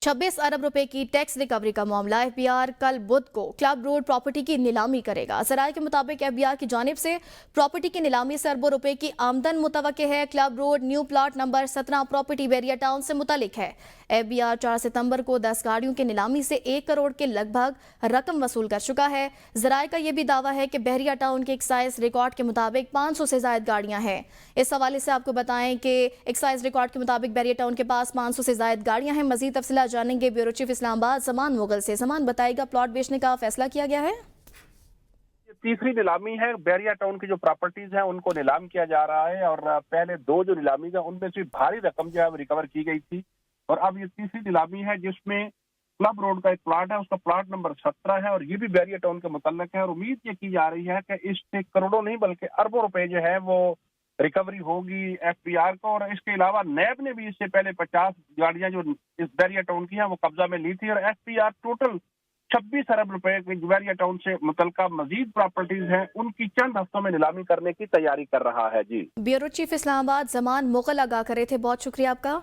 26 अरब रुपए की tax recovery का मामला एफबीआर कल बुध को क्लब रोड प्रॉपर्टी की नीलामी करेगा। जराये के मुताबिक एफबीआर की जानिब से प्रॉपर्टी की नीलामी से अरबों रुपए की आमदन मुतवक्के है। Club road new plot number 17 property Bahria town से मुतालिक है। एफबीआर 4 सितंबर को 10 गाड़ियों की नीलामी से 1 करोड़ के लगभग रकम वसूल कर चुका है। जराये का यह भी दावा है कि बहरिया टाउन के एक्साइज रिकॉर्ड के मुताबिक 500 से ज्यादा गाड़ियां हैं। इस हवाले से आपको बताएं कि एक्साइज रिकॉर्ड के मुताबिक बहरिया टाउन के पास 500 से ज्यादा गाड़ियां हैं। मजीद तफसीलात जानेंगे ब्यूरो चीफ इस्लामाबाद जमान मुगल से। जमान बताएगा, प्लॉट बेचने का फैसला किया गया है। तीसरी नीलामी है। बैरिया टाउन की जो प्रॉपर्टीज हैं उनको नीलाम किया जा रहा है और पहले दो जो नीलामी है उनमें से भारी रकम जो है रिकवर की गई थी और अब ये तीसरी नीलामी है जिसमें क्लब रोड का एक प्लाट है, उसका प्लाट नंबर 17 है और ये भी बैरिया टाउन के मुतल्लिक है और उम्मीद ये की जा रही है कि इससे करोड़ों नहीं बल्कि अरबों रुपए जो है वो रिकवरी होगी एफबीआर को। और इसके अलावा नैब ने भी इससे पहले 50 गाड़ियां जो इस बैरिया टाउन की हैं वो कब्जा में ली थी और एफबीआर टोटल 26 अरब रुपए की बैरिया टाउन से मुतल्लिका मजीद प्रॉपर्टीज हैं उनकी चंद हफ्तों में नीलामी करने की तैयारी कर रहा है। जी, ब्यूरो चीफ इस्लामाबाद जमान मुगल आगाह करे थे, बहुत शुक्रिया आपका।